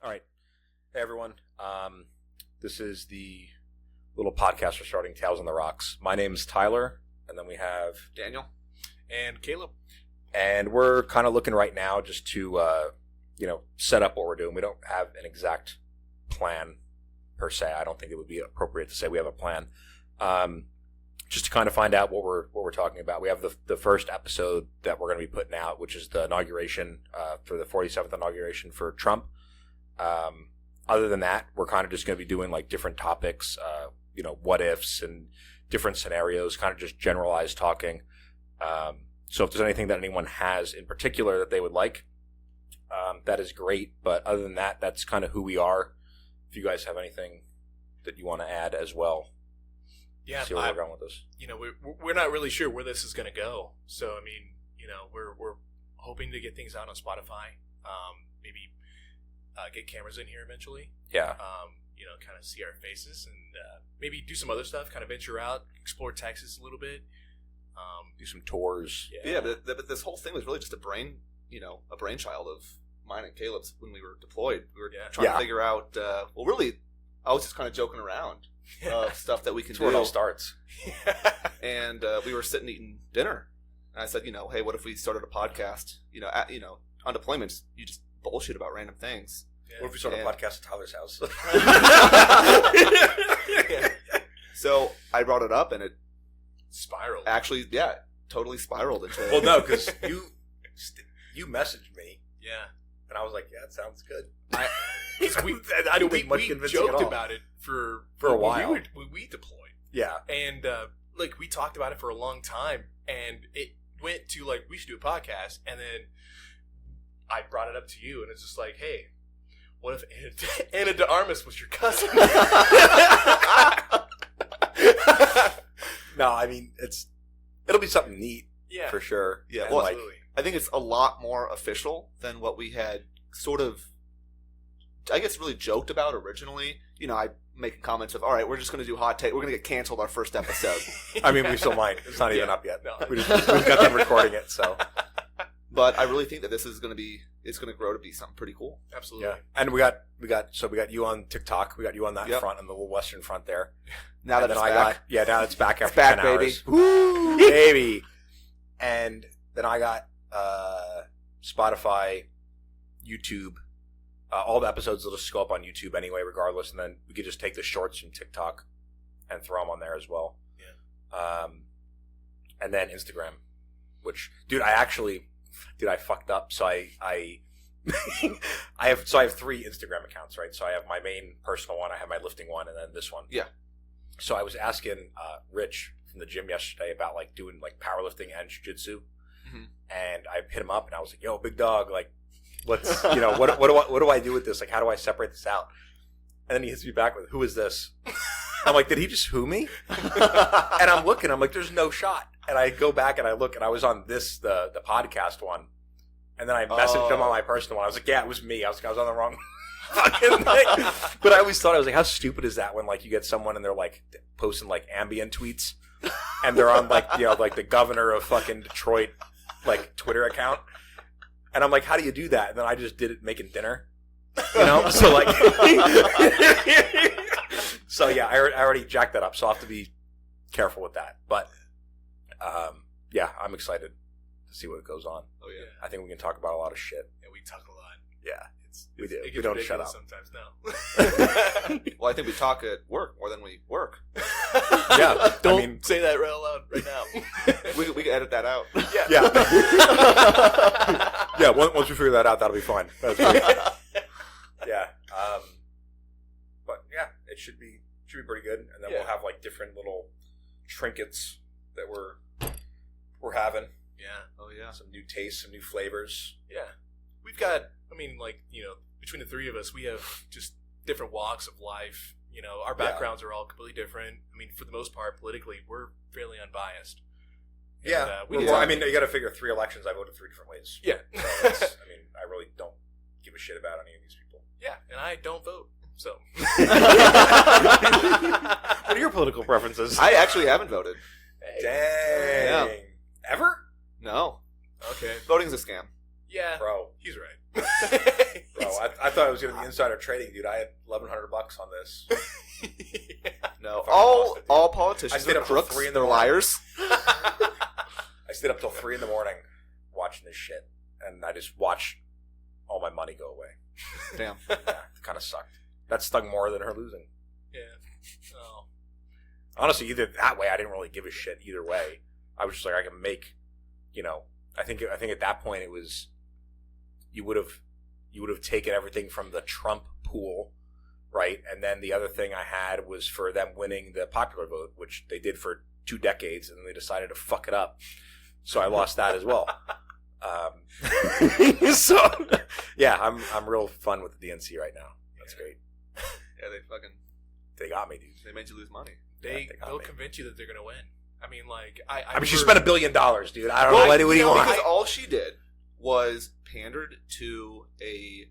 All right. Hey, everyone. This is the little podcast we're starting, Tales on the Rocks. My name's Tyler, and then we have Daniel. And Caleb. And we're kind of looking right now just to, set up what we're doing. We don't have an exact plan, per se. I don't think it would be appropriate to say we have a plan. Just to kind of find out what we're talking about. We have the first episode that we're going to be putting out, which is the inauguration for the 47th inauguration for Trump. Other than that, we're kind of just going to be doing like different topics, what ifs and different scenarios, kind of just generalized talking. So if there's anything that anyone has in particular that they would like, that is great. But other than that, that's kind of who we are. If you guys have anything that you want to add as well. Yeah, see where we're going with this. We're not really sure where this is going to go. So, we're hoping to get things out on Spotify. Maybe get cameras in here eventually. Yeah. Kind of see our faces and maybe do some other stuff. Kind of venture out, explore Texas a little bit. Do some tours. Yeah, but this whole thing was really just a brainchild of mine and Caleb's when we were deployed. We were trying to figure out. Really, I was just kind of joking around. Stuff that we can do. That's where it all starts. And we were sitting eating dinner, and I said, hey, what if we started a podcast? On deployments, you just bullshit about random things. Yeah. What if we started a podcast at Tyler's house? So I brought it up, and it spiraled. Actually, totally spiraled into. Well, no, because you messaged me. Yeah. And I was like, yeah, it sounds good. I didn't make much convincing at all. We joked about it for a while. We deployed. Yeah. And, we talked about it for a long time, and it went to, we should do a podcast, and then I brought it up to you, and it's just like, hey, what if Anna de Armas was your cousin? No, I mean, it'll be something neat. Yeah. For sure. Yeah, well, absolutely. I think it's a lot more official than what we had sort of, I guess, really joked about originally. I making comments of, all right, we're just going to do hot take. We're going to get canceled our first episode. I mean, we still might. It's not even up yet. No. We've got them recording it, so. But I really think that this is going to grow to be something pretty cool. Absolutely. Yeah. And we got you on TikTok. We got you on that front, on the little western front there. Now that it's back. Now it's back after back, 10 baby. hours. Woo, baby. And then I got Spotify, YouTube. All the episodes will just go up on YouTube anyway, regardless. And then we could just take the shorts from TikTok and throw them on there as well. Yeah. And then Instagram, which, dude, I fucked up. So I have 3 Instagram accounts, right? So I have my main personal one, I have my lifting one, and then this one. Yeah. So I was asking Rich from the gym yesterday about doing powerlifting and jiu-jitsu. Mm-hmm. And I hit him up and I was like, yo, big dog, let's, what do I do with this? How do I separate this out? And then he hits me back with, who is this? I'm like, did he just who me? And I'm looking, I'm like, there's no shot. And I go back and I look, and I was on the podcast one. And then I messaged him on my personal one. I was like, yeah, it was me. I was on the wrong fucking thing. But I always thought, I was like, how stupid is that when you get someone and they're posting ambient tweets, and they're on the governor of fucking Detroit Twitter account. And I'm like, how do you do that? And then I just did it making dinner. So so yeah, I already jacked that up. So I'll have to be careful with that. But I'm excited to see what goes on. Oh yeah, I think we can talk about a lot of shit. Yeah, we talk a lot. Yeah, we do. We don't shut up sometimes. No. Well, I think we talk at work more than we work. Yeah, don't say that right loud right now. we can edit that out. Yeah. Yeah. Once we figure that out, that'll be fine. Yeah. But yeah, it should be pretty good, and then we'll have different little trinkets that we're having. Yeah. Oh yeah. Some new tastes, some new flavors. Yeah. We've got, between the three of us, we have just different walks of life. Our backgrounds are all completely different. For the most part, politically, we're fairly unbiased. And, yeah. You got to figure 3 elections, I voted 3 different ways. Yeah. So I really don't give a shit about any of these people. Yeah, and I don't vote. So. What are your political preferences? I actually haven't voted. Hey. Dang. Yeah. Ever? No. Okay. Voting's a scam. Yeah. Bro. He's right. Bro, I thought I was getting the insider trading, dude. I had $1,100 on this. No, Fucking lost it, dude. all I politicians stayed are up till crooks. 3 in the They're morning. liars. I stayed up till 3 in the morning watching this shit, and I just watched all my money go away. Damn. Yeah, it kind of sucked. That stung more than her losing. Yeah. Oh. Honestly, either that way, I didn't really give a shit either way. I was just like, I can make, I think at that point it was, you would have taken everything from the Trump pool, right? And then the other thing I had was for them winning the popular vote, which they did for 2 decades, and then they decided to fuck it up. So I lost that as well. So yeah, I'm real fun with the DNC right now. That's great. Yeah, They got me, dude. they made you lose money. They'll convince you that they're gonna win. I mean, like I mean, she spent $1 billion, dude. I don't know. What do you want? Because all she did was pandered to a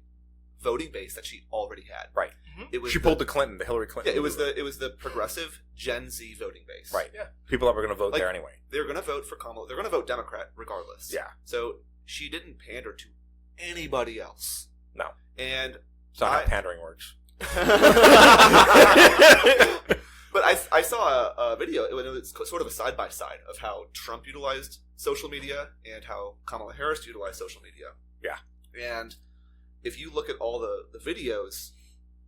voting base that she already had. Right. It was She pulled the Hillary Clinton. Yeah, it was the progressive Gen Z voting base. Right. Yeah. People that were going to vote Like, there anyway. They're going to vote for Kamala. They're going to vote Democrat regardless. Yeah. So she didn't pander to anybody else. No. And It's not how pandering works. But I saw a video. It was sort of a side by side of how Trump utilized social media and how Kamala Harris utilized social media. Yeah. And if you look at all the videos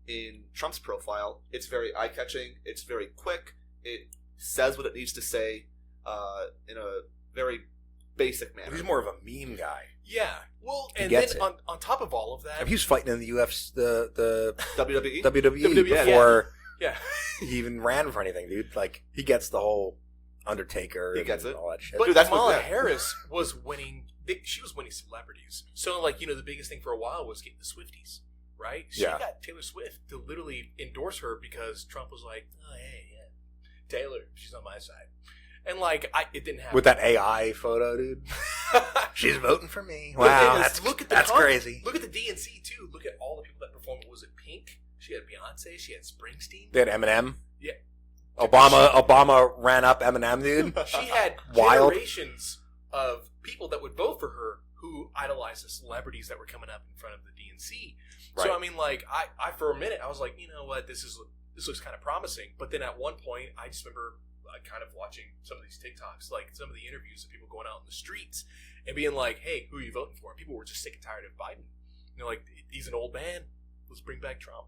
in Trump's profile, it's very eye catching. It's very quick. It says what it needs to say in a very basic manner. He's more of a meme guy. Yeah. Well, He and gets then on top of all of that, I mean, he was fighting in the UFC, the WWE. WWE before yeah. he even ran for anything, dude. Like, he gets the whole Undertaker. He gets and it. all that shit. But Dude, that's Kamala what- Harris was winning. She was winning celebrities. So, like, the biggest thing for a while was getting the Swifties, right? She Yeah. got Taylor Swift to literally endorse her because Trump was like, "Oh, hey, yeah, Taylor, she's on my side," and like, it didn't happen With that AI photo, dude. She's voting for me. But Wow, then that's crazy. Look at the DNC too. Look at all the people that performed. Was it Pink? She had Beyonce. She had Springsteen. They had Eminem. Yeah. Obama ran up Eminem, dude. She had Wild. generations of people that would vote for her who idolized the celebrities that were coming up in front of the DNC. Right. So I mean, like, I for a minute I was like, you know what, this looks kind of promising. But then at one point, I just remember kind of watching some of these TikToks, like some of the interviews of people going out in the streets and being like, "Hey, who are you voting for?" And people were just sick and tired of Biden. Like, he's an old man. Let's bring back Trump.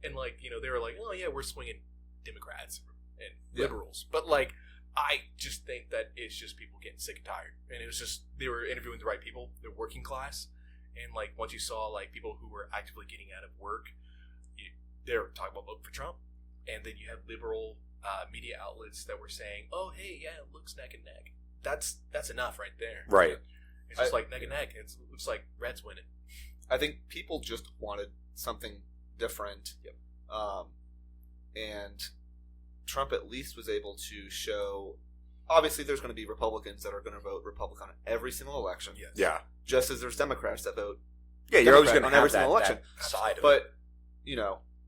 And like, they were like, "Oh yeah, we're swinging Democrats and liberals," but like, I just think that it's just people getting sick and tired. And it was just, they were interviewing the right people. They're working class. And like, once you saw like people who were actively getting out of work, they're talking about voting for Trump. And then you have liberal media outlets that were saying, "Oh, hey, yeah, it looks neck and neck." That's enough right there. Right. It's just like neck and neck. It looks like Reds winning. I think people just wanted something different. Yep. And Trump at least was able to show, obviously there's going to be Republicans that are going to vote Republican on every single election. Yes. Yeah. Just as there's Democrats that vote. Yeah, you're always going Democrat to on every have that, single election. that side of it.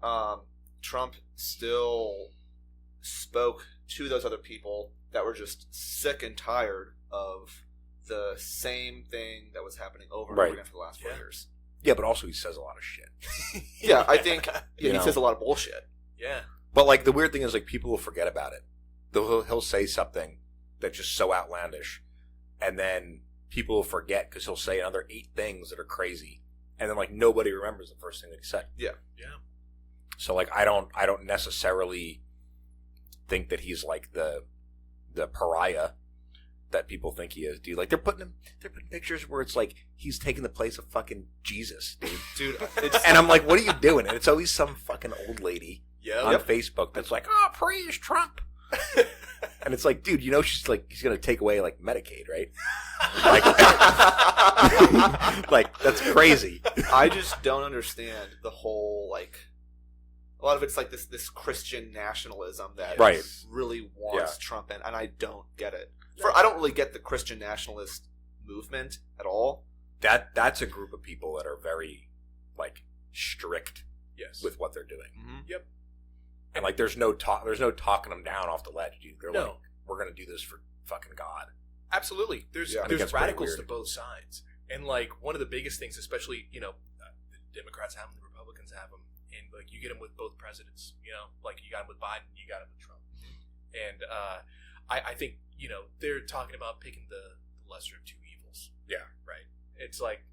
But, Trump still spoke to those other people that were just sick and tired of the same thing that was happening over and Right. over again for the last 4 years. Yeah, but also he says a lot of shit. Yeah, I think You he know. says a lot of bullshit. Yeah. But like, the weird thing is, like, people will forget about it. He'll say something that's just so outlandish, and then people will forget because he'll say another 8 things that are crazy, and then like nobody remembers the first thing that he said. Yeah. Yeah. So like, I don't necessarily think that he's like the pariah that people think he is, dude. Like, they're putting pictures where it's like he's taking the place of fucking Jesus, dude. Dude, it's, And I'm like, what are you doing? And it's always some fucking old lady on Yep. Facebook that's like, "Oh, praise Trump." And it's like, dude, she's like, he's gonna take away like Medicaid, right? Like that's crazy. I just don't understand the whole, like, a lot of it's like this Christian nationalism that Right. really wants Yeah. Trump in, and I don't get it. I don't really get the Christian nationalist movement at all. That's a group of people that are very like strict Yes. with what they're doing, Mm-hmm. and like there's no talking them down off the ledge, dude. They're No. like, we're gonna do this for fucking God. Absolutely. There's Yeah. I think there's that's pretty radicals weird. to both sides. And like one of the biggest things, especially the Democrats have them, the Republicans have them, and like you get them with both presidents. Like you got them with Biden, you got them with Trump, and I think they're talking about picking the lesser of two evils. Yeah, right. It's like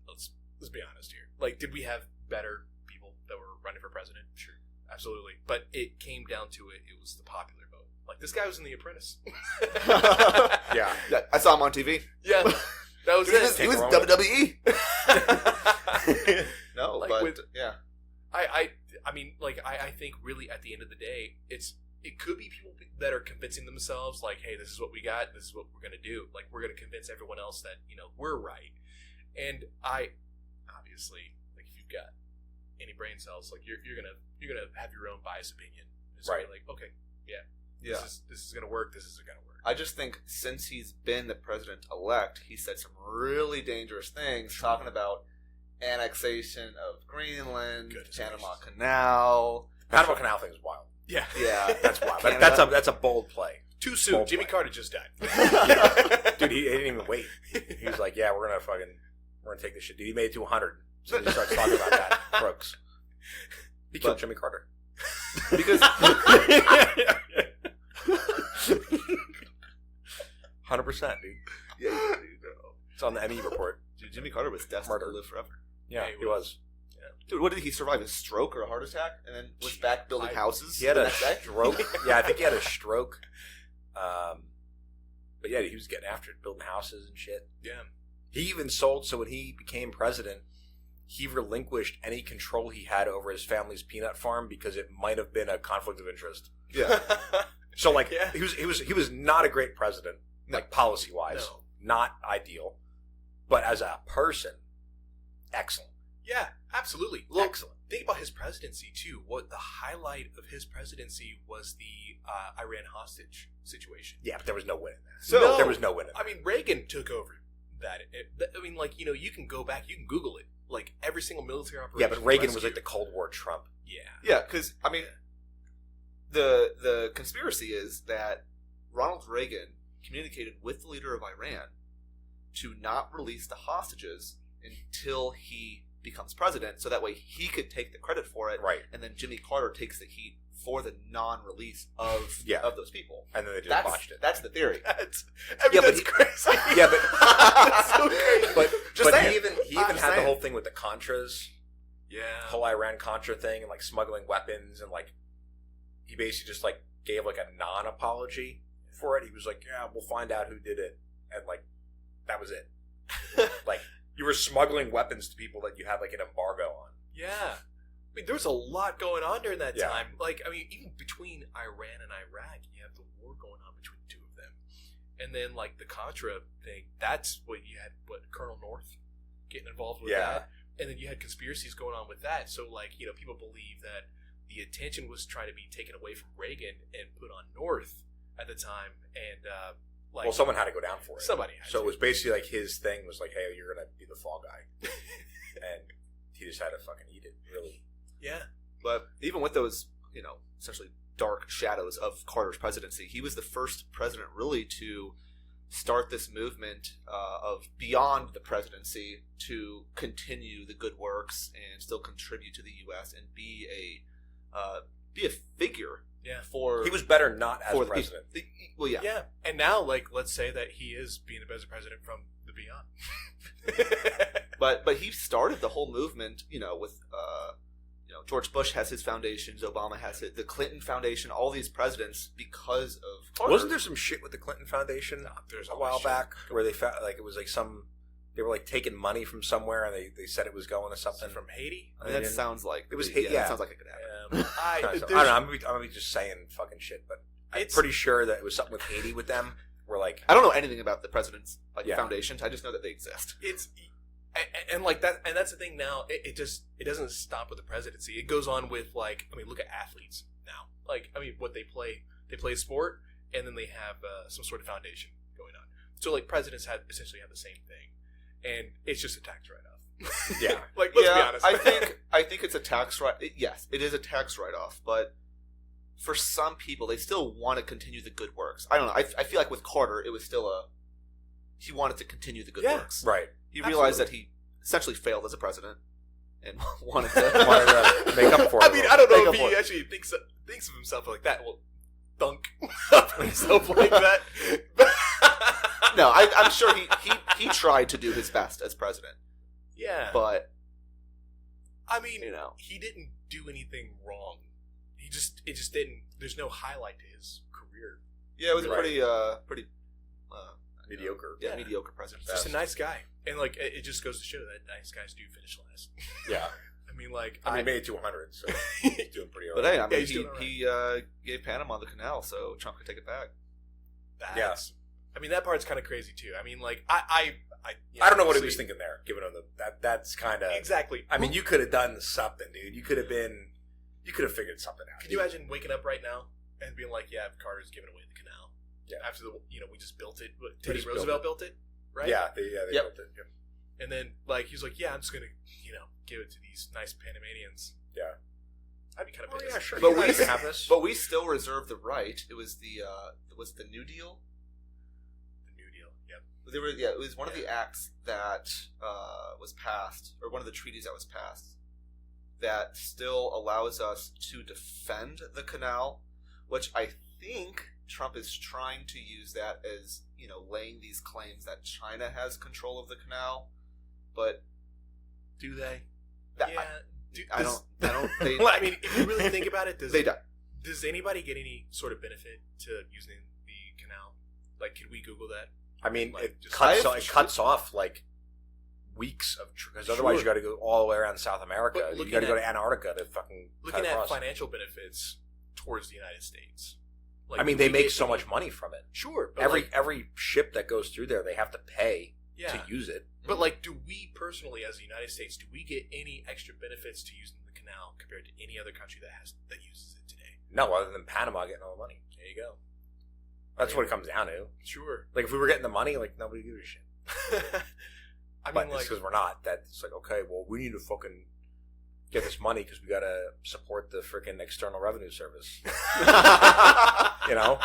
let's be honest here. Like, did we have better people that were running for president? Sure, absolutely. But it came down to it. It was the popular vote. Like this guy was in The Apprentice. Yeah, I saw him on TV. Yeah. That was it. He was WWE. No, like but yeah. I mean, like, I think really at the end of the day, it could be people that are convincing themselves, like, hey, this is what we got, this is what we're going to do. Like, we're going to convince everyone else that, we're right. And obviously, like, if you've got any brain cells, like, you're gonna have your own biased opinion. It's right. Like, okay, yeah. Yeah. This is going to work, this isn't going to work. I just think since he's been the president-elect, he said some really dangerous things, talking about annexation of Greenland, Panama Canal. Panama Canal thing is wild. Yeah. Yeah. That's wild. That's a bold play. Too soon. Bold Jimmy play. Carter just died. Dude, he didn't even wait. He was like, yeah, we're going to take this shit. Dude, he made it to 100. So he starts talking about that. Crooks. He killed Jimmy Carter. Because 100%, dude. yeah, It's on the Emmy report. dude, Jimmy Carter was destined to live forever. Yeah, Yeah, he was. Dude, what did he survive? A stroke or a heart attack, and then was back building houses? He had the a next day? stroke. Yeah, I think he had a stroke. But yeah, he was getting after it, building houses and shit. Yeah. He even sold, so when he became president, he relinquished any control he had over his family's peanut farm because it might have been a conflict of interest. Yeah. So like, Yeah. he was not a great president, like policy wise, No. not ideal, but as a person, excellent. Yeah, absolutely. Look, Excellent. think about his presidency too. What the highlight of his presidency was the Iran hostage situation. Yeah, but there was no win in that. So- there was no win in that. I mean, Reagan took over that. I mean, like, you can go back, you can Google it. Like, every single military operation. Yeah, but Reagan was rescue. like the Cold War Trump. Yeah. Yeah, because, I mean, the conspiracy is that Ronald Reagan communicated with the leader of Iran to not release the hostages until he becomes president, so that way he could take the credit for it, Right. and then Jimmy Carter takes the heat for the non-release of those people. And then they just That's botched it. That's the theory. That's but crazy. Yeah, but That's so crazy. but Just but saying. he even I'm had the saying. whole thing with the Contras, Yeah. the whole Iran Contra thing, and like smuggling weapons, and like he basically just like gave like a non-apology for it. He was like, "Yeah, we'll find out who did it," and like that was it. Like you were smuggling weapons to people that you had like an embargo on. Yeah. I mean, there was a lot going on during that Yeah. time. Like, I mean, even between Iran and Iraq, you have the war going on between the two of them. And then, like, the Contra thing, that's what you had, Colonel North getting involved with Yeah. that. And then you had conspiracies going on with that. So, like, people believe that the attention was trying to be taken away from Reagan and put on North at the time. And, like... Well, someone had to go down for it. Somebody had So to. it was basically like his thing was like, "Hey, you're gonna be the fall guy," and he just had to fucking eat it. Really. Yeah. But even with those, essentially dark shadows of Carter's presidency, he was the first president really to start this movement of beyond the presidency to continue the good works and still contribute to the U.S. and be a figure. Yeah. For He was better not as for president. Well, yeah. Yeah. And now, like, let's say that he is being the best president from the beyond. But he started the whole movement, with George Bush has his foundations, Obama has it, the Clinton Foundation, all these presidents because of Carter. Wasn't there some shit with the Clinton Foundation There's a always while shit. back where they found like it was like they were like taking money from somewhere and they said it was going to something From Haiti? I mean, that sounds like It was yeah, hate- yeah. That sounds like it could happen. I don't there's- know. I'm gonna be just saying fucking shit, but I'm It's- pretty sure that it was something with Haiti with them. Where like I don't know anything about the president's Yeah. foundations. I just know that they exist. It's and like that, and that's the thing now. It doesn't stop with the presidency. It goes on with, like, I mean, look at athletes now. Like, I mean, what they play a sport, and then they have some sort of foundation going on. So, like, presidents essentially have the same thing, and it's just a tax write-off. Yeah. Like, let's be honest. I think it's a tax yes, it is a tax write-off, but for some people, they still want to continue the good works. I don't know. I feel like with Carter, it was still he wanted to continue the good Yeah. works. Right. He realized that he essentially failed as a president and wanted to make up for it. I mean, I don't know Make if up for he it. actually thinks of himself like that. Well, thunk of himself like that. No, I'm sure he tried to do his best as president, Yeah. but I mean, you know. he didn't do anything wrong. It just didn't. There's no highlight to his career. Yeah, it was Right. a pretty Mediocre. Yeah, Yeah. mediocre president. Just a nice guy, and like it just goes to show that nice guys do finish last. Yeah. I mean, like I mean, he made it to 100, so he's doing pretty all But right. hey, I mean, he's doing all right. he gave Panama the canal, so Trump could take it back. That's, I mean, that part's kind of crazy too. I mean, like I don't know what he was obviously- thinking there, giving him that's kind of... Exactly. I mean, you could have done something, dude. You could have figured something out. Can you imagine waking up right now and being like, "Yeah, Carter's giving away the canal." Yeah. After we just built it. We Teddy just built Roosevelt built it, right? Yeah, they Yep. built it. Yeah. And then like he's like, "Yeah, I'm just gonna give it to these nice Panamanians." Yeah. I'd be kind of Oh, pissed. yeah, sure. But You we guys can have this. But we still reserve the right. It was the New Deal. The New Deal. Yep. It was one of the acts that was passed, or one of the treaties that was passed, that still allows us to defend the canal, which I think Trump is trying to use that as, laying these claims that China has control of the canal. But do they? I don't. They, Well, I mean, if you really think about it, they don't. does anybody get any sort of benefit to using the canal? Like, could we Google that? I mean, Like, it just- cuts off like weeks of because otherwise you got to go all the way around South America. But You looking got to go at- to Antarctica to fucking Looking cut at across. financial benefits towards the United States. Like, I mean, do they we make get so any- much money from it. Sure, but Every ship that goes through there, they have to pay yeah. to use it. But like, do we personally, as the United States, do we get any extra benefits to using the canal compared to any other country that uses it today? No, other than Panama getting all the money. There you go. That's what it comes down to. Sure. Like if we were getting the money, like nobody gives a shit. I But mean, like, because we're not, that's like okay. Well, we need to fucking get this money because we got to support the freaking External Revenue Service. You know?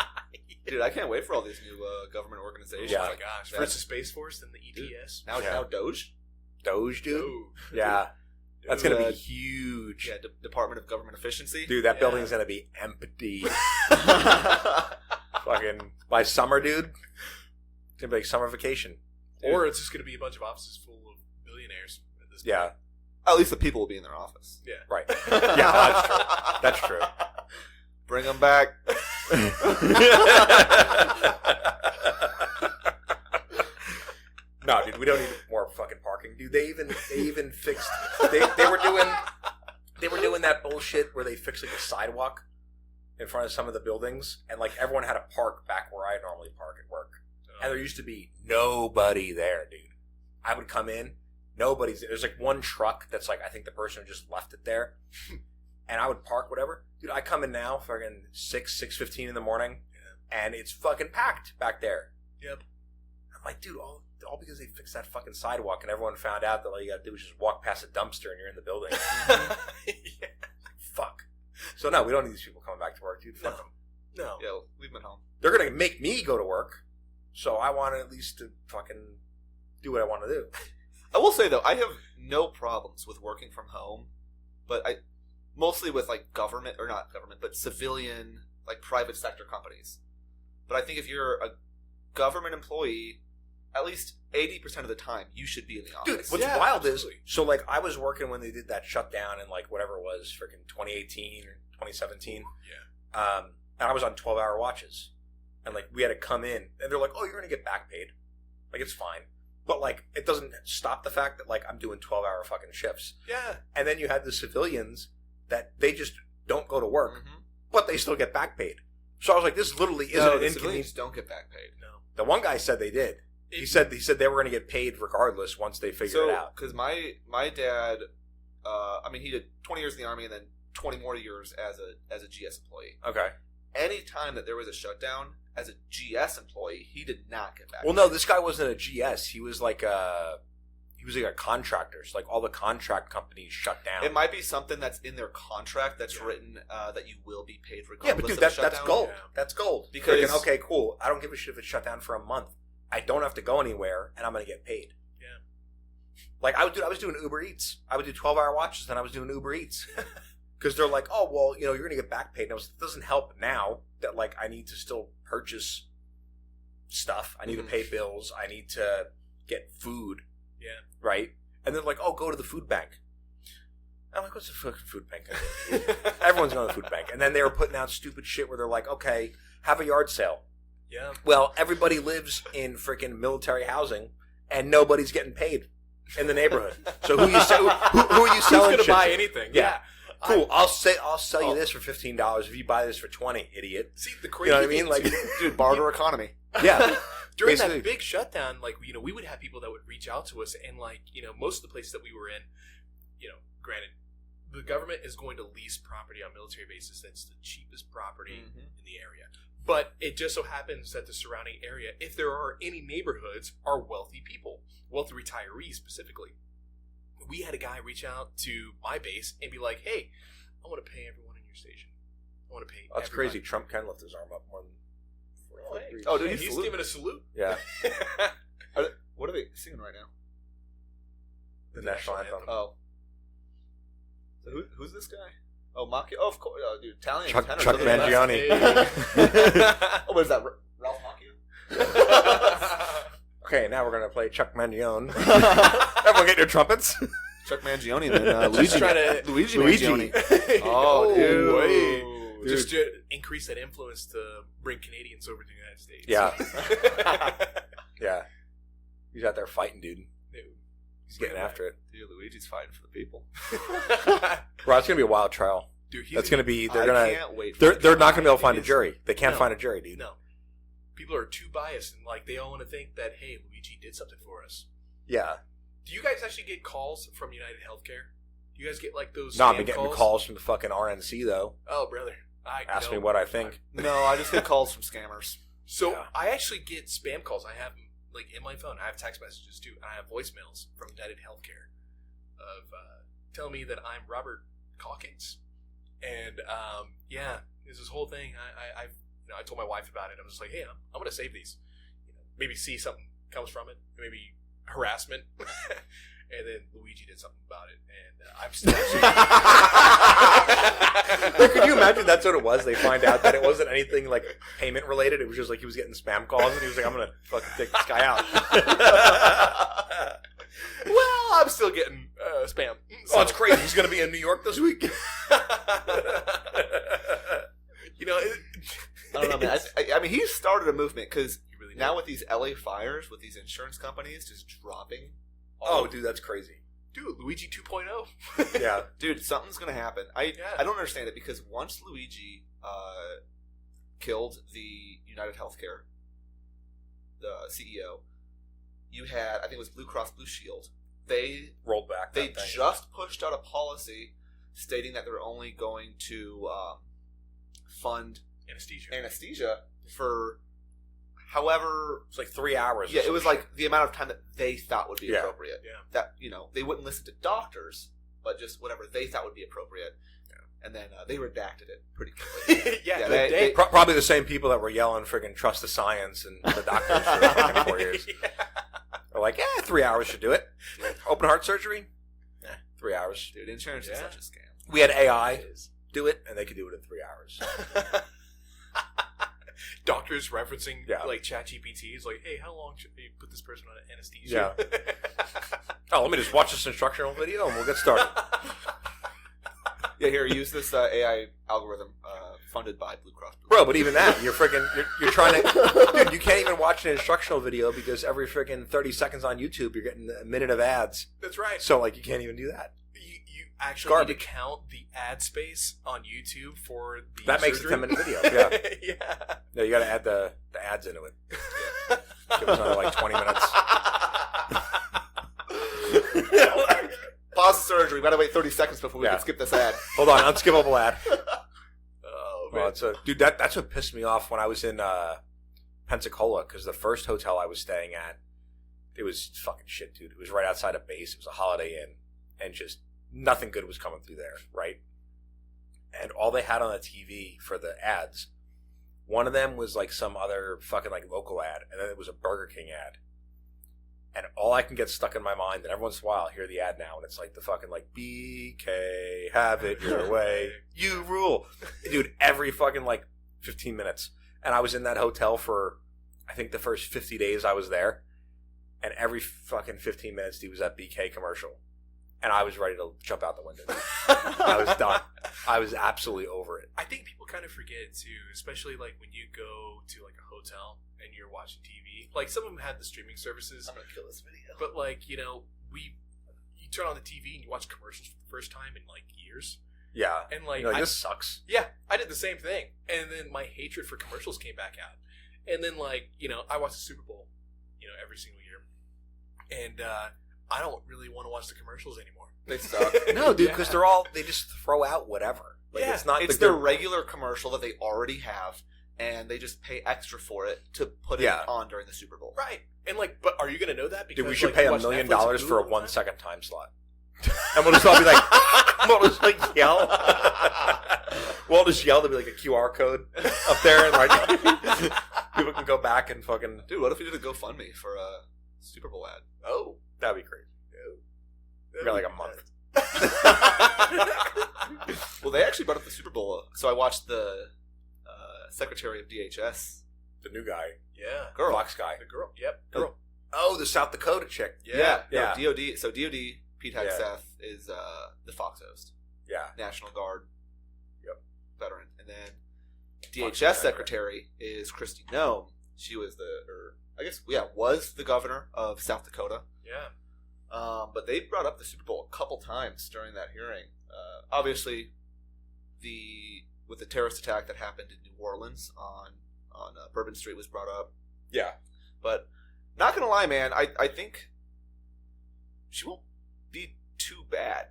Dude, I can't wait for all these new government organizations. Yeah. oh my gosh. that- First the Space Force, then the ETS. Now Doge. Doge, dude. Ooh. Yeah, that's gonna Uh, be huge. Yeah, Department of Government Efficiency. Dude, that Yeah. building's gonna be empty. Fucking by summer, dude. It's gonna be like summer vacation. Or it's just going to be a bunch of offices full of billionaires at this Yeah, point. At least the people will be in their office. Yeah. right. Yeah, that's true. Bring them back. No, dude, we don't need more fucking parking, dude. They even fixed. They were doing that bullshit where they fixed like a sidewalk in front of some of the buildings, and like everyone had to park back where I normally park at work, and there used to be nobody there, dude. I would come in, nobody's there. There's like one truck that's like I think the person just left it there, and I would park whatever, dude. I come in now, fucking 6:15 in the morning, and it's fucking packed back there. Yep. I'm like, dude, all because they fixed that fucking sidewalk and everyone found out that all you gotta do is just walk past a dumpster and you're in the building. Yeah. Fuck. So no, we don't need these people coming back to work, dude. Fuck No. them. No. Yeah, leave them at home. They're gonna make me go to work, so I want at least to fucking do what I want to do. I will say though, I have no problems with working from home, but I mostly with like government or not government, but civilian, like private sector companies. But I think if you're a government employee, at least 80% of the time, you should be in the Dude, office. what's Yeah, wild absolutely. is, so like I was working when they did that shutdown in like whatever it was, freaking 2018 or 2017. Yeah. And I was on 12-hour watches. And like we had to come in and they're like, oh, you're going to get back paid. Like it's fine. But like it doesn't stop the fact that like I'm doing 12-hour fucking shifts. Yeah. And then you had the civilians that they just don't go to work, Mhm. but they still get back paid. So I was like, this literally isn't No, an the inconvenience. civilians don't get back paid. No. The one guy said they did. He said they were going to get paid regardless once they figured it out. Because my dad, he did 20 years in the Army and then 20 more years as a GS employee. Okay. Any time that there was a shutdown, as a GS employee, he did not get back Well, paid. no, this guy wasn't a GS. He was like a contractor. So like all the contract companies shut down. It might be something that's in their contract that's written that you will be paid regardless Yeah, but dude, of the that's shutdown. gold. Yeah. That's gold. Because- Freaking, okay, cool. I don't give a shit if it's shut down for a month. I don't have to go anywhere, and I'm going to get paid. Yeah. Like, I was doing Uber Eats. I would do 12-hour watches, and I was doing Uber Eats. Because they're like, oh, well, you know, you're going to get back paid. And it doesn't help now that, like, I need to still purchase stuff. I need to pay bills. I need to get food. Yeah. Right? And they're like, oh, go to the food bank. I'm like, what's the fucking food bank? Everyone's going to the food bank. And then they were putting out stupid shit where they're like, okay, have a yard sale. Yeah. Well, everybody lives in freaking military housing, and nobody's getting paid in the neighborhood. So who are you selling? Who's going to buy to? anything? Yeah. Cool. I'll sell you this for $15 if you buy this for $20, idiot. See, the crazy You know what I mean? Like, Dude, barter economy. yeah. During Basically. that big shutdown, like, you know, we would have people that would reach out to us, and, like, you know, most of the places that we were in, you know, granted, the government is going to lease property on military bases that's the cheapest property in the area. But it just so happens that the surrounding area, if there are any neighborhoods, are wealthy people, wealthy retirees specifically. We had a guy reach out to my base and be like, hey, I want to pay everyone in your station. I want to pay That's everybody. crazy. Trump can lift his arm up more than 45 degrees. Oh, dude, And he's giving a salute. Yeah. What are they singing right now? The national anthem. Oh. So who's this guy? Oh, Macchio. Oh, of course. Oh, dude, Italian. Chuck tenors, Chuck look at that. Mangione. Oh, what is that? Ralph Macchio? Okay, now we're going to play Chuck Mangione. Everyone get your trumpets. Chuck Mangione and then Luigi. Luigi Mangione. Oh, dude. wait. Dude. Just to increase that influence to bring Canadians over to the United States. Yeah. Yeah. He's out there fighting, dude. Dude. He's getting after it. Dude, Luigi's fighting for the people. Bro, it's going to be a wild trial. Dude, That's going to be, I can't wait. For they're not going to be able to It find a is- jury. They can't No. find a jury, dude. No. People are too biased, and, like, they all want to think that, hey, Luigi did something for us. Yeah. Do you guys actually get calls from United Healthcare? Do you guys get, like, those No, I've scam been getting calls? calls from the fucking RNC, though. Oh, brother. Ask me what I think. No, I just get calls from scammers. So Yeah. I actually get spam calls. I have them, like, in my phone. I have text messages too, and I have voicemails from United Healthcare of telling me that I'm Robert Calkins, and yeah, there's this whole thing. I told my wife about it. I was just like, hey, I'm going to save these. You know, maybe see something comes from it. Maybe harassment. And then Luigi did something about it, and I'm still. Could you imagine that's what it was? They find out that it wasn't anything like payment related. It was just like he was getting spam calls, and he was like, "I'm gonna fucking take this guy out." Well, I'm still getting spam. Oh, it's crazy. He's gonna be in New York this week. You know, I don't know, man. I mean, he started a movement because You really now with these LA fires, with these insurance companies just dropping. Oh, dude, that's crazy. dude, Luigi 2.0. Yeah. Dude, something's gonna happen. I don't understand it because once Luigi killed the United Healthcare, the CEO, you had, I think it was Blue Cross Blue Shield. They Rolled back. They that thing. just pushed out a policy stating that they're only going to fund anesthesia for however. It's like 3 hours. Yeah, it was like the amount of time that they thought would be Yeah. appropriate. Yeah. That, they wouldn't listen to doctors, but just whatever they thought would be appropriate. Yeah. And then they redacted it pretty quickly. yeah, they- Probably the same people that were yelling friggin' trust the science and the doctors for the fucking 4 years. Yeah. They're like, 3 hours should do it. Open heart surgery? 3 hours. Dude, insurance is Yeah. such a scam. We had AI It is. do it, and they could do it in 3 hours. Doctors referencing Yeah. like ChatGPT is like, hey, how long should they put this person on anesthesia? Oh, let me just watch this instructional video and we'll get started. Yeah, here, use this AI algorithm funded by Blue Cross Blue. Bro, but even that, you're trying to, dude, you can't even watch an instructional video because every friggin' 30 seconds on YouTube, you're getting a minute of ads. That's right. So, like, you can't even do that. You actually Garbage. need to count the ad space on YouTube for the That makes surgery. a 10-minute video, yeah. Yeah. No, you gotta add the ads into it. Give us another, like, 20 minutes. Pause the surgery. We gotta wait 30 seconds before we Yeah. can skip this ad. Hold on, unskippable ad. Oh, Well, man. dude, that's what pissed me off when I was in Pensacola, because the first hotel I was staying at, it was fucking shit, dude. It was right outside of base. It was a Holiday Inn, and just nothing good was coming through there, right? And all they had on the TV for the ads One of them was like some other fucking like local ad, and then it was a Burger King ad. And all I can get stuck in my mind, and every once in a while I hear the ad now, and it's like the fucking like BK, have it your way, you rule, dude. Every fucking like 15 minutes, and I was in that hotel for I think the first 50 days I was there, and every fucking 15 minutes he was that BK commercial, and I was ready to jump out the window. I was done. I was absolutely over it. I think people kind of forget too, especially like when you go to like a hotel and you're watching TV. Like some of them have the streaming services. I'm gonna kill this video. But like, you turn on the TV and you watch commercials for the first time in like years. Yeah. And like, You're like, this sucks. Yeah, I did the same thing. And then my hatred for commercials came back out. And then like, I watch the Super Bowl, every single year. And I don't really want to watch the commercials anymore. They suck. No, dude, because they just throw out whatever. Like, Yeah. It's their regular commercial that they already have, and they just pay extra for it to put it on during the Super Bowl. Right. And like, but are you going to know that? Because Dude, we should like, pay you $1 watch million Netflix and for a Hulu 1 all second time slot. And we'll just all be like, we'll just like yell. We'll just yell. There'll be like a QR code up there, and like people can go back and fucking. Dude, what if we did a GoFundMe for a Super Bowl ad? Oh, That'd be crazy. We got like a month. Well, they actually brought up the Super Bowl, so I watched the Secretary of DHS. The new guy, Yeah. Girl. Fox guy. The girl. Yep. Girl. Oh, the South Dakota chick. Yeah. Yeah. No, DOD. So DOD, Pete Hegseth, is the Fox host. Yeah. National Guard. Yep. Veteran. And then Fox DHS Secretary is Kristi Noem. She was was the governor of South Dakota. Yeah. But they brought up the Super Bowl a couple times during that hearing. Obviously, with the terrorist attack that happened in New Orleans on Bourbon Street was brought up. Yeah. But not gonna lie, man, I think she won't be too bad.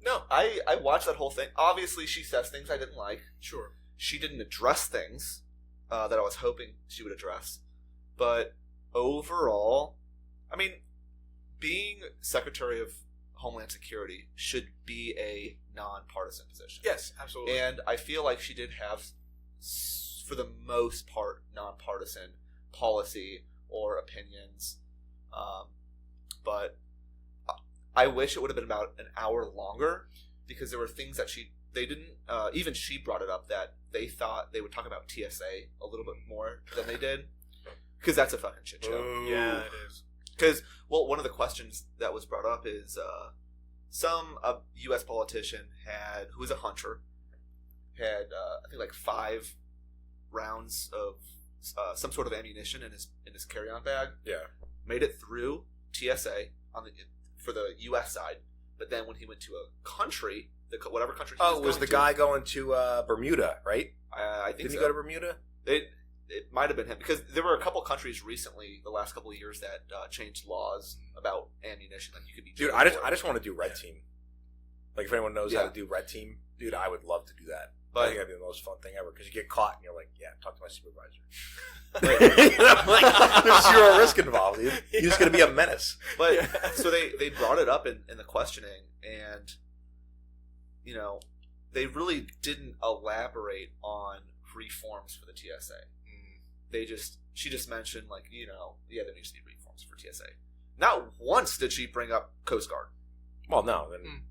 No. I watched that whole thing. Obviously, she says things I didn't like. Sure. She didn't address things that I was hoping she would address. But overall, I mean, being Secretary of Homeland Security should be a nonpartisan position. Yes, absolutely. And I feel like she did have, for the most part, nonpartisan policy or opinions. But I wish it would have been about an hour longer, because there were things that they didn't, even she brought it up, that they thought they would talk about TSA a little bit more than they did. Because that's a fucking shit show. Ooh. Yeah, it is. Because, one of the questions that was brought up is some U.S. politician who was a hunter, had I think like 5 rounds of some sort of ammunition in his carry-on bag. Yeah. Made it through TSA for the U.S. side, but then when he went to a country, whatever country he was was the going guy going to Bermuda, right? I think Didn't so. he go to Bermuda? It might have been him, because there were a couple countries recently, the last couple of years, that changed laws about ammunition. Like, you could be Dude, jailed I for it. just want to do red team. Like, if anyone knows how to do red team, dude, I would love to do that. I But think that'd be the most fun thing ever, because you get caught and you're like, yeah, talk to my supervisor. There's zero risk involved, dude. You're just gonna be a menace. But so they brought it up in the questioning, and they really didn't elaborate on reforms for the TSA. She just mentioned, like, there needs to be reforms for TSA. Not once did she bring up Coast Guard. Well, no, then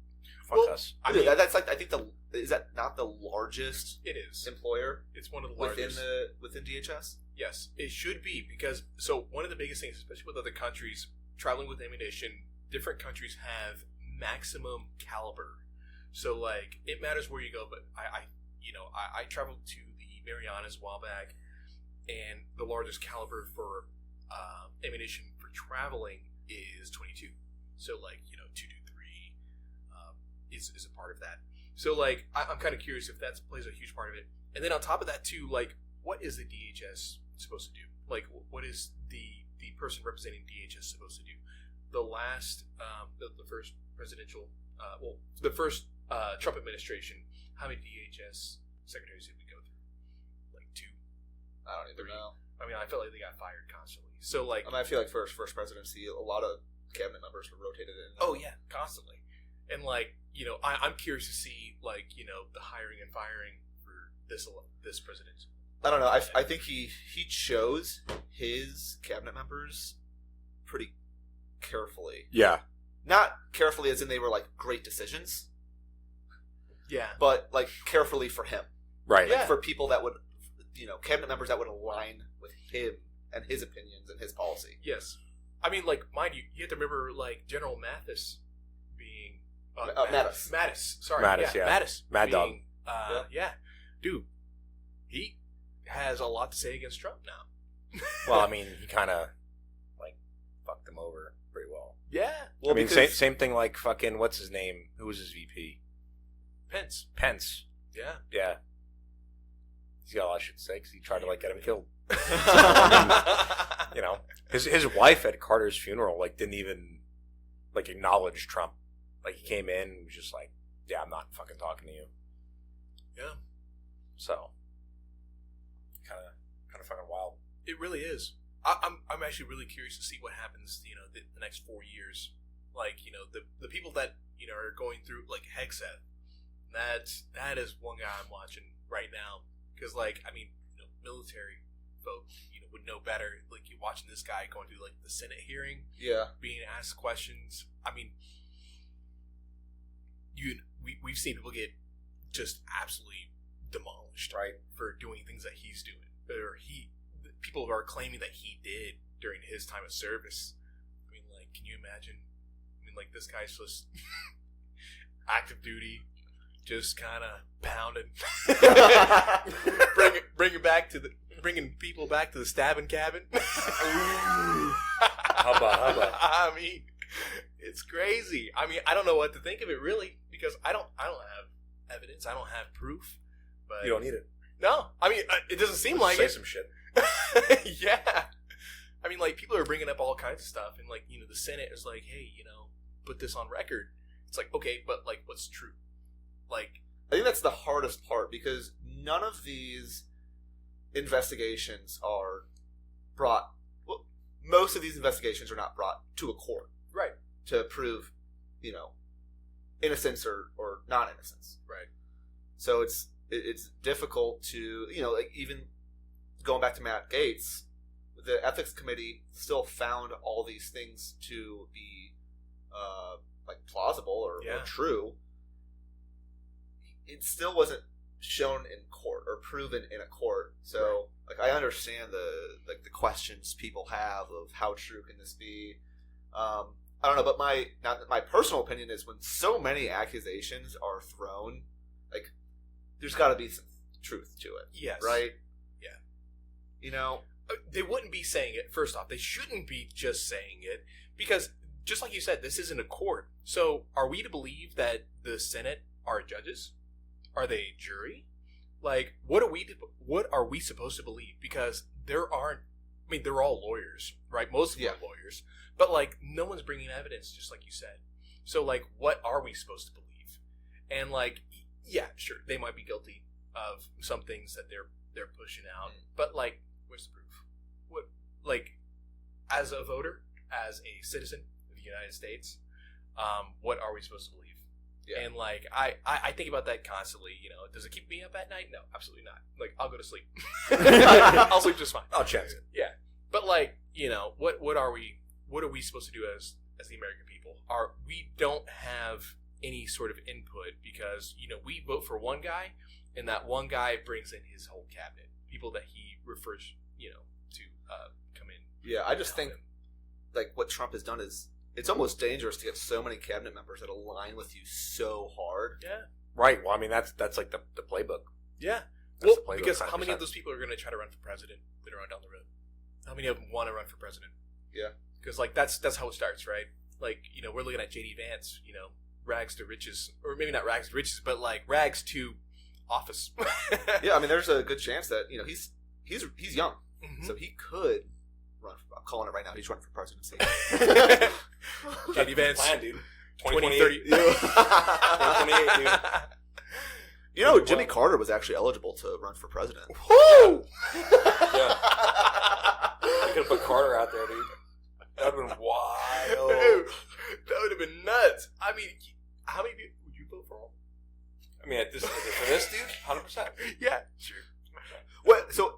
fuck us. I mean, that's like, I think is that not the largest It is. employer It's one of the largest. within DHS? Yes, it should be, because one of the biggest things, especially with other countries traveling with ammunition, different countries have maximum caliber. So like, it matters where you go. But I traveled to the Marianas a while back, and the largest caliber for ammunition for traveling is 22. So like 223 is a part of that. So like, I'm kind of curious if that plays a huge part of it. And then on top of that too, like, what is the DHS supposed to do? Like, what is the person representing DHS supposed to do? The last, the first presidential, the first Trump administration, how many DHS secretaries did we go through? Like 2? I don't even know. I mean, I felt like they got fired constantly. So like, I feel like first presidency, a lot of cabinet members were rotated in. oh yeah, constantly. And like, I'm curious to see, like, the hiring and firing for this president. I don't know. I think he chose his cabinet members pretty carefully. Yeah. Not carefully as in they were like great decisions, Yeah. but like carefully for him. Right. Yeah. For people that would, cabinet members that would align with him and his opinions and his policy. Yes. I mean, like, mind you, you have to remember, like, General Mathis being... Mattis. Mattis. Sorry. Mattis, yeah. Mattis. Mad Dog. being, yeah. Dude, he has a lot to say against Trump now. Well, I mean, he kind of, like, fucked him over pretty well. Yeah. Well, I mean, because- same thing like fucking, what's his name? Who was his VP? Pence. Pence. Yeah. Yeah. He's got a lot of shit to say because he tried to, like, get him killed. You know, his wife at Carter's funeral, like, didn't even, like, acknowledge Trump. Like, he came in and was just like, yeah, I'm not fucking talking to you. Yeah. So, kind of fucking wild. It really is. I'm actually really curious to see what happens, the next 4 years. Like, the people that, are going through, like, Hegseth, that is one guy I'm watching right now. Because, like, I mean, military folk, would know better. Like, you're watching this guy going through, like, the Senate hearing, Yeah. being asked questions. I mean, we've seen people get just absolutely demolished, right, for doing things that he's doing, or people are claiming that he did during his time of service. I mean, like, can you imagine? I mean, like, this guy's just active duty, just kind of pounding, bringing people back to the stabbing cabin. Hubba. I mean, it's crazy. I mean, I don't know what to think of it really, because I don't have evidence. I don't have proof. But You don't need it. no, I mean, it doesn't seem like Say it. some shit. Yeah. I mean, like, people are bringing up all kinds of stuff, and, like, the Senate is like, hey, put this on record. It's like, okay, but, like, what's true? Like, I think that's the hardest part, because none of these investigations are brought. Well, most of these investigations are not brought to a court, right, to prove, innocence or non-innocence. right. So it's difficult to, like, even going back to Matt Gaetz, the ethics committee still found all these things to be like plausible or true. It still wasn't shown in court or proven in a court. So, like, I understand the questions people have of how true can this be. I don't know, but my personal opinion is, when so many accusations are thrown, like, there's got to be some truth to it. Yes. Right? Yeah. They wouldn't be saying it. First off, they shouldn't be just saying it, because, just like you said, this isn't a court. So, are we to believe that the Senate are judges? Are they a jury? Like, what are we supposed to believe? Because they're all lawyers, right? Most of them are lawyers. But, like, no one's bringing evidence, just like you said. So, like, what are we supposed to believe? And, like, yeah, sure, they might be guilty of some things that they're pushing out. But, like, where's the proof? What, like, as a voter, as a citizen of the United States, what are we supposed to believe? Yeah. And, like, I think about that constantly. Does it keep me up at night? No, absolutely not. Like, I'll go to sleep. I'll sleep just fine. I'll chance it. Yeah, but, like, what are we supposed to do as the American people? We don't have any sort of input, because we vote for one guy, and that one guy brings in his whole cabinet, people that he refers to come in. Yeah, I just think like what Trump has done is, it's almost dangerous to get so many cabinet members that align with you so hard. Yeah. Right. Well, I mean, that's like the playbook. Yeah. That's Well, the playbook, because how 100%. many of those people are going to try to run for president later on down the road? How many of them want to run for president? Yeah. Because, like, that's how it starts, right? Like, we're looking at J.D. Vance, rags to riches, or maybe not rags to riches, but, like, rags to office. Yeah, I mean, there's a good chance that he's young, Mm-hmm. so he could run. I'm calling it right now. He's running for presidency. J.D. Vance, Plan, dude. 2030. 2028, dude. Jimmy Carter was actually eligible to run for president. Woo! Yeah. You could have put Carter out there, dude. That would have been wild. Dude, that would have been nuts. I mean, how many people would you vote for? I mean, for this dude, 100%. Yeah, sure. What? So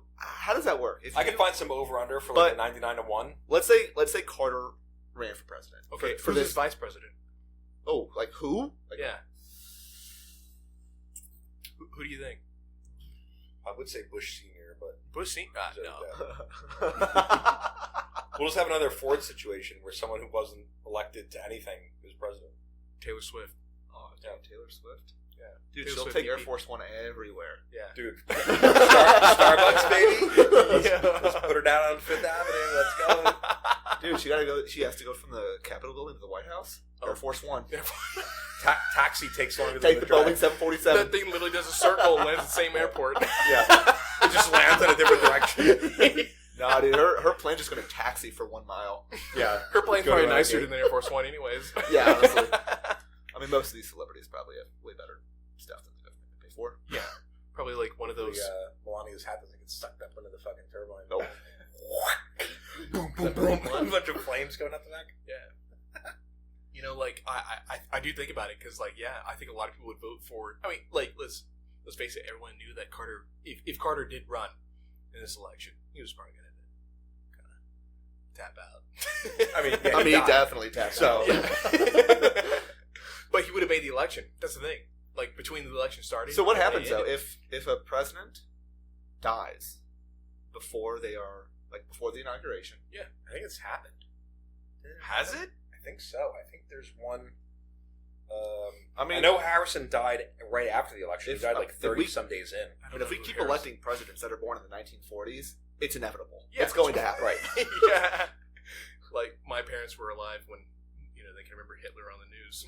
how does that work? If I can find some over-under for like a 99-1. Let's say Carter ran for president. Okay, for who's this his vice president? Oh, like who? Like, Yeah. Who do you think? I would say Bush Sr., but Bush Senior? No. we'll just have another Ford situation where someone who wasn't elected to anything is president. Taylor Swift. Oh, Yeah. Taylor Swift. Yeah. Dude, Taylor she'll Swift take Air EP. Force One everywhere. Yeah. Dude, Starbucks, baby. Yeah. Let's put her down on Fifth Avenue. Let's go. Dude, she gotta go. She has to go from the Capitol building to the White House. Air Force One. Taxi takes longer than Take the Boeing drive. 747. That thing literally does a circle and lands at the same airport. Yeah. It just lands in a different direction. Nah, dude, her plane's just gonna taxi for 1 mile. Yeah. Her plane's Go probably to nicer Renegade. than Air Force One anyways. Yeah, honestly. I mean, most of these celebrities probably have way better stuff than they've paid for. Yeah. Probably like one of those. Melania's hat doesn't get sucked up into the fucking turbine. Nope. Boom, boom, boom. A bunch of flames going up the back. Yeah. You know, like I do think about it because, like, yeah, I think a lot of people would vote for. I mean, like, let's face it. Everyone knew that Carter, if Carter did run in this election, he was probably going to kind of tap out. I mean, yeah, I mean, he he definitely tapped So- out. Yeah. But he would have made the election. That's the thing. Like, between the election starting. So what and happens they though ended. if a president dies before the inauguration? I think it's happened. Has it? I think so. I think there's one. I mean, I know Harrison died right after the election. If- he died like if 30 we- some days in. I but don't if we know who keep Harris- electing presidents that are born in the 1940s, it's inevitable. Yeah, It's going to happen. Right. Yeah. Like, my parents were alive when, you know, they can remember Hitler on the news.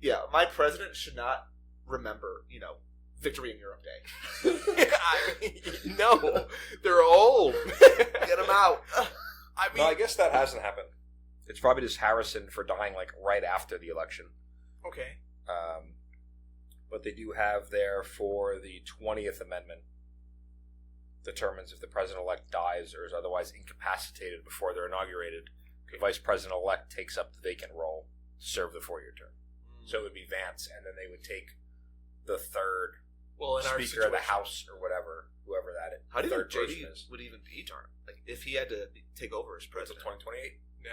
Yeah, my president should not remember, Victory in Europe Day. I mean, no, they're old. Get them out. I mean, No, I guess that hasn't happened. It's probably just Harrison for dying like right after the election. okay. But they do have there for the 20th Amendment determines if the president-elect dies or is otherwise incapacitated before they're inaugurated, the vice president-elect takes up the vacant role to serve the 4-year term. So it would be Vance, and then they would take the third Well, in our Speaker of the situation- House or whoever that is. How do you third think person JD is. would even be during? Like, if he had to take over as Until president? 2028. Yeah,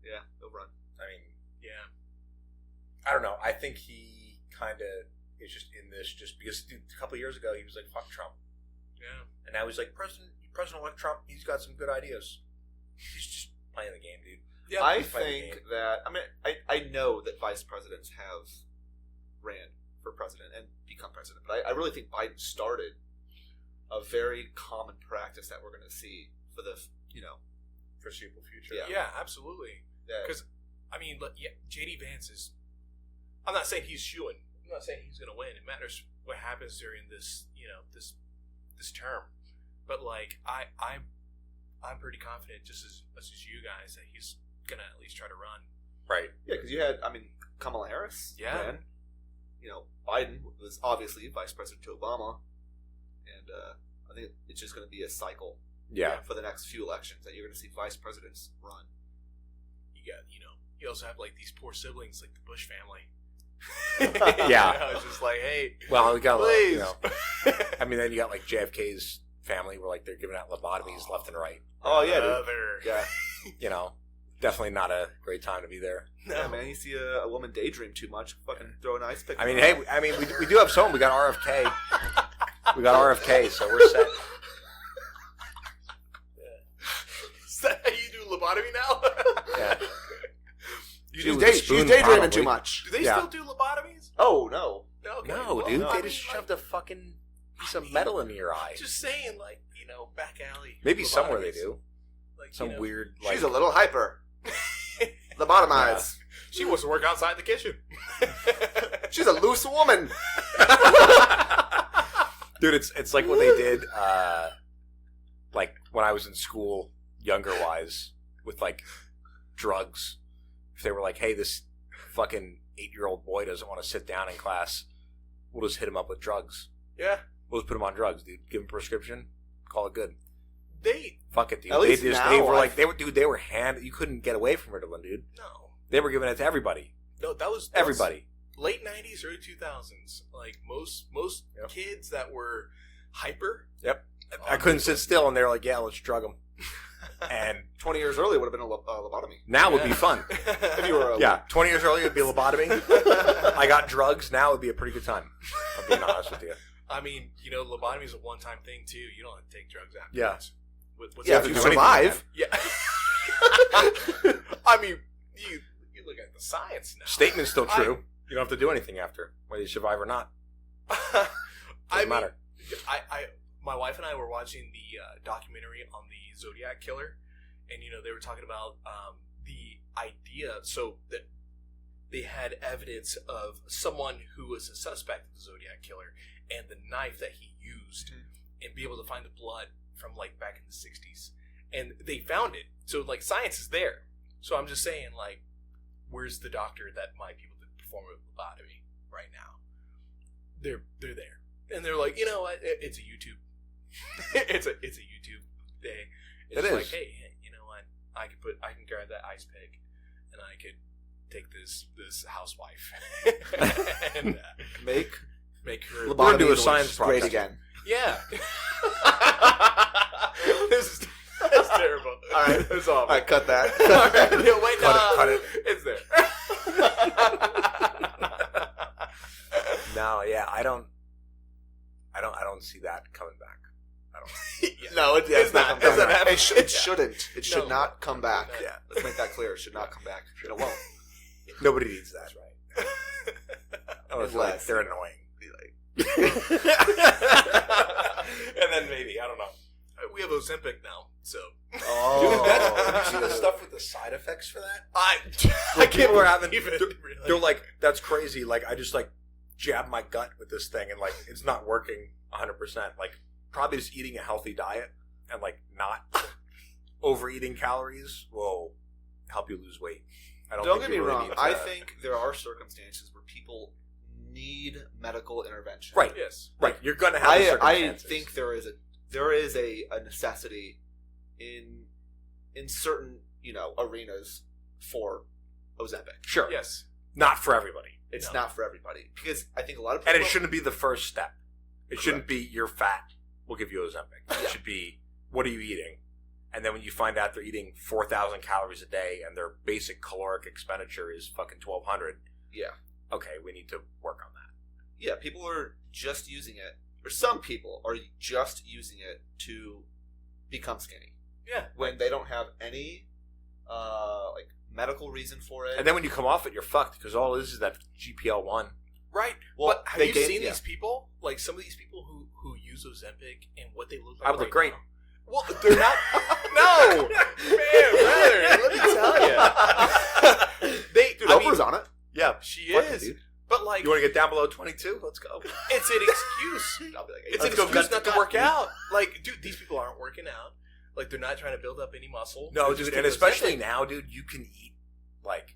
Yeah, he'll run. I mean, yeah. I don't know. I think he kind of is just in this just because dude, a couple of years ago he was like, fuck Trump. Yeah. And now he's like, President-elect Trump, he's got some good ideas. He's just playing the game, dude. Yeah, I he's playing the think that I know that vice presidents have ran for president and become president, but I really think Biden started a very common practice that we're going to see for the Foreseeable future. Yeah. Yeah, absolutely. that- Because, I mean, yeah, JD Vance is. I'm not saying he's shooing. I'm not saying he's going to win. It matters what happens during this, this term. But like, I'm pretty confident, just as you guys, that he's going to at least try to run. Right. yeah, because you had Kamala Harris. Yeah. ran. Biden was obviously vice president to Obama, and I think it's just going to be a cycle Yeah. for the next few elections that you're going to see vice presidents run. You got, you also have like these poor siblings, like the Bush family. Yeah. It's just like, hey, Well, we got please. I mean, then you got like JFK's family where like they're giving out lobotomies left and right. Oh yeah, dude. Brother. Yeah. Definitely not a great time to be there. No. Yeah, man, you see a woman daydream too much, fucking throw an ice pick. I mean, hey, we do have someone. We got RFK. We got RFK, so we're set. Is that how you do lobotomy now? Yeah. she's, do with a spoon, she's daydreaming probably. too much. Do they Yeah. still do lobotomies? Oh no. No, okay. No, Well, dude, I they just mean, shoved a fucking piece of mean, metal in your eye. Just saying, like, back alley. Maybe somewhere they lobotomies. do. Like, Some weird, like, She's a little hyper. Lobotomized. She wants to work outside the kitchen. She's a loose woman. dude. It's like what they did, like when I was in school, younger wise, with like drugs. If they were like, "Hey, this fucking 8-year-old boy doesn't want to sit down in class," we'll just hit him up with drugs. Yeah. We'll just put him on drugs, dude. Give him a prescription, call it good. They Fuck it, dude. At least they now were like, I've- they were you couldn't get away from Ritalin, dude. no. They were giving it to everybody. No, that was Everybody. late 90s, early 2000s. Like most Yep. kids that were hyper. Yep. I couldn't sit still, and they were like, "Yeah, let's drug them." And 20 years earlier would have been a lobotomy. now would be fun. If you were Yeah, 20 years earlier, it'd be a lobotomy. I got drugs. Now it'd be a pretty good time. I'm being honest with you. I mean, lobotomy is a one-time thing too. You don't have to take drugs after. Yeah. Yeah, if you survive. Yeah. I mean, you look at the science now. Statement's still true. You don't have to do anything after, whether you survive or not. Doesn't matter. My wife and I were watching the documentary on the Zodiac killer, and they were talking about the idea. So that they had evidence of someone who was a suspect of the Zodiac killer and the knife that he used, and be able to find the blood from like back in the 60s, and they found it. So like science is there. So I'm just saying, like, where's the doctor that might be able to perform a lobotomy right now? They're there, and they're like, you know what? It's a YouTube. it's a YouTube day. It's It is. like, hey, you know what? I can grab that ice pick, and I could take this housewife and make her We're gonna do a lobotomy science is great project. again. Yeah. This is terrible. All right. It's awful. All right, cut that. All right. No, wait, Cut it. It's there. No, yeah, I don't see that coming back. I don't. No, it's not. It's It's not happening. It shouldn't. It should No. not come back. No. Yeah. Let's make that clear. It should not come back. It won't. Nobody needs that. Right. I was like, Unless- they're annoying. And then maybe, I don't know. We have Ozempic now, so. Oh. Dude, have you seen the stuff with the side effects for that? I Like, can't people are having, believe it. Really. they're like, that's crazy. Like, I just like jab my gut with this thing, and like, it's not working 100%. Like, probably just eating a healthy diet and like not overeating calories will help you lose weight. I Don't think get you me really wrong. need I to- think there are circumstances where people need medical intervention. Right. Yes. Right, you're gonna have I circumstances. think there is a necessity in certain arenas for Ozempic. Sure. Yes. Not for everybody. It's No. not for everybody because I think a lot of people And it shouldn't be the first step. It Correct. shouldn't be you're fat, we'll give you Ozempic. It Yeah. should be, what are you eating? And then when you find out they're eating 4,000 calories a day and their basic caloric expenditure is fucking 1,200, Yeah. okay, we need to work on that. Yeah, people are just using it, or some people are just using it to become skinny Yeah. when they don't have any like medical reason for it. And then when you come off it, you're fucked because all it is that GPL-1. Right. Well, but have they you gave- seen yeah. these people? Like some of these people who use Ozempic and what they look like. I would look great. now? Well, they're not. No, man, brother. Let me tell you. Dude, Oprah's on it. Yeah. She Fuck it, is. dude. But like, You want to get down below 22? Let's go. it's an excuse. I'll be like, It's Let's an go excuse gut not to to work gut. out. Like, dude, these people aren't working out. Like, they're not trying to build up any muscle. No, They're dude, just and doing especially Ozempic. now, dude, you can eat, like,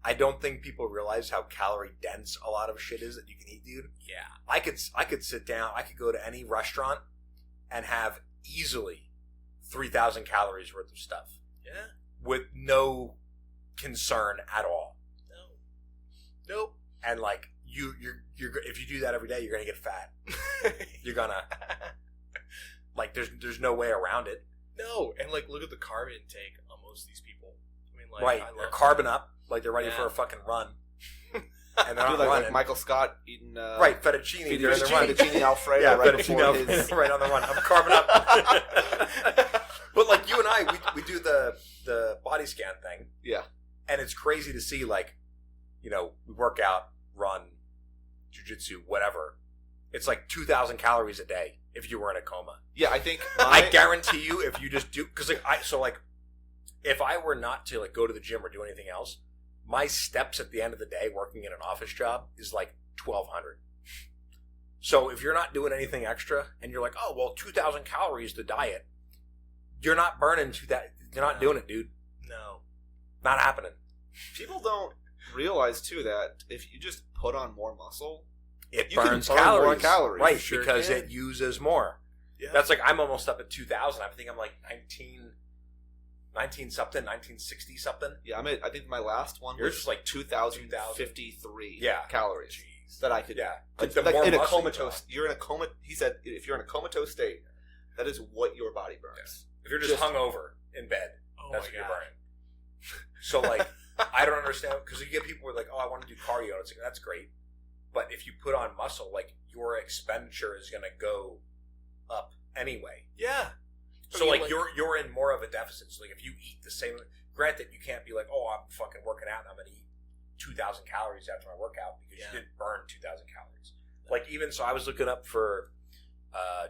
I don't think people realize how calorie dense a lot of shit is that you can eat, dude. Yeah. I could sit down, I could go to any restaurant and have easily 3,000 calories worth of stuff Yeah. with no concern at all. No. Nope. And like you're if you do that every day, you're gonna get fat. You're gonna like there's no way around it. No, and like, look at the carb intake on most of these people. I mean, like, Right? I They're love carbon that. up, like they're ready Yeah. for a fucking run, and they're Dude, not like running. Michael Scott eating Right, fettuccine during the run. fettuccine Alfredo Yeah, right fettuccine before his. right on the run. I'm carbon up. But like you and I, we do the body scan thing, Yeah. and it's crazy to see like, we work out, run, jiu-jitsu, whatever. It's like 2,000 calories a day if you were in a coma. Yeah, I think I guarantee you, if you just do, because if I were not to like go to the gym or do anything else, my steps at the end of the day working in an office job is like 1,200. So if you're not doing anything extra and you're like, oh well, 2,000 calories the diet, you're not burning you're not doing it, dude. No. Not happening. people don't realize too that if you just put on more muscle, It You can burns burn more calories, calories. right? You sure because can. it uses more. Yeah. That's like I'm almost up at 2,000. I think I'm like 19 19 something, 1960 something. Yeah, I think my last one Yours was was like 2,053 Yeah. calories. Jeez. That I could. Yeah. Like, The more in a muscle you comatose. You're in a coma. He said, if you're in a comatose state, that is what your body burns. If you're just hungover in bed, Oh that's my what you're God. burning. So like, I don't understand because you get people who are like, "Oh, I want to do cardio." And it's like that's great, but if you put on muscle, like your expenditure is going to go up anyway. Yeah. So like you're in more of a deficit. So like if you eat the same, granted you can't be like, "Oh, I'm fucking working out and I'm going to eat 2,000 calories after my workout," because you didn't burn 2,000 calories. Like even so, I was looking up for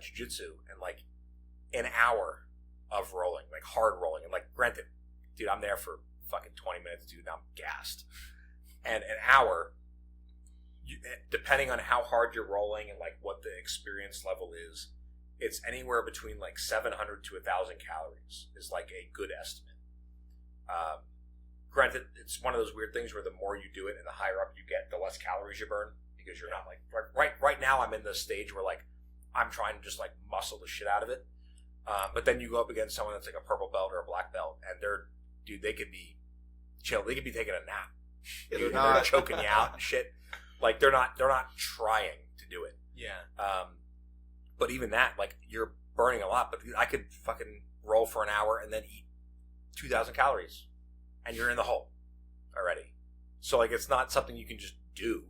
jiu-jitsu and like an hour of rolling, like hard rolling, and like granted, dude, I'm there for fucking 20 minutes, dude, and I'm gassed. And an hour, depending on how hard you're rolling and like what the experience level is, it's anywhere between like 700 to 1,000 calories is like a good estimate. Granted, it's one of those weird things where the more you do it and the higher up you get, the less calories you burn, because you're not like right now I'm in the stage where like I'm trying to just like muscle the shit out of it. But then you go up against someone that's like a purple belt or a black belt, and they could be chill. They could be taking a nap. Yeah, Dude, they're choking you out and shit. Like they're not trying to do it. Yeah. But even that, like you're burning a lot. But I could fucking roll for an hour and then eat 2,000 calories, and you're in the hole already. So like it's not something you can just do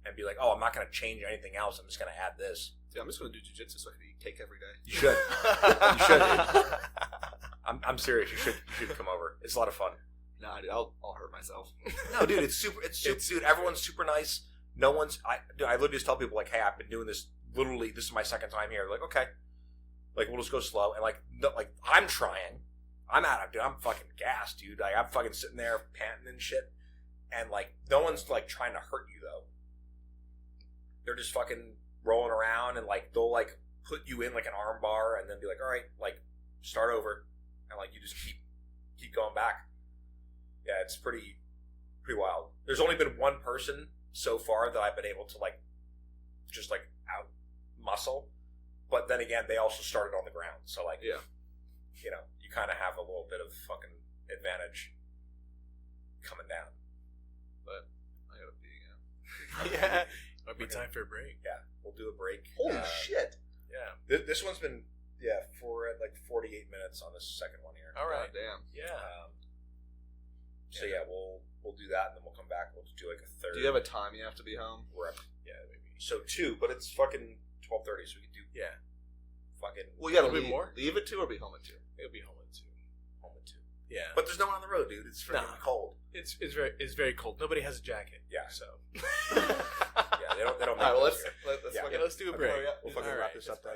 and be like, oh, I'm not going to change anything else. I'm just going to add this. Dude, I'm just going to do jiu-jitsu so I can eat cake every day. You should. You should. I'm serious. You should come over. It's a lot of fun. Nah, dude, I'll hurt myself. No, dude, it's super. Dude, everyone's super nice. No one's. I literally just tell people like, hey, I've been doing this. Literally, this is my second time here. They're like, okay, like we'll just go slow. And like, no, like I'm trying. I'm out. Dude, I'm fucking gassed, dude. Like I'm fucking sitting there panting and shit. And like, no one's like trying to hurt you though. They're just fucking rolling around, and like they'll like put you in like an arm bar and then be like, all right, like start over, and like you just keep going back. Yeah, it's pretty wild. There's only been one person so far that I've been able to like just like out muscle, but then again they also started on the ground, so like yeah, you know, you kind of have a little bit of fucking advantage coming down. But I gotta pee again. Yeah. Might be time for a break. Yeah, we'll do a break. Holy shit! Yeah. This one's been for like 48 minutes on this second one here. All right. God damn. Yeah. So yeah, we'll do that, and then we'll come back. We'll do like a third. Do you have a time you have to be home? Wherever. Yeah, maybe. So 2, but it's fucking 12:30, so we can do fucking. Well, you gotta A little bit leave, more? leave at 2 or be home at 2. It'll be home at 2. Home at 2. Yeah. But there's no one on the road, dude. It's freaking Nah. cold. It's very cold. Nobody has a jacket. Yeah. So. Yeah, they don't. All right, well, those let's here. let's Yeah. fucking- Yeah, let's do a break. Okay, yeah. We'll fucking All wrap right. this up then.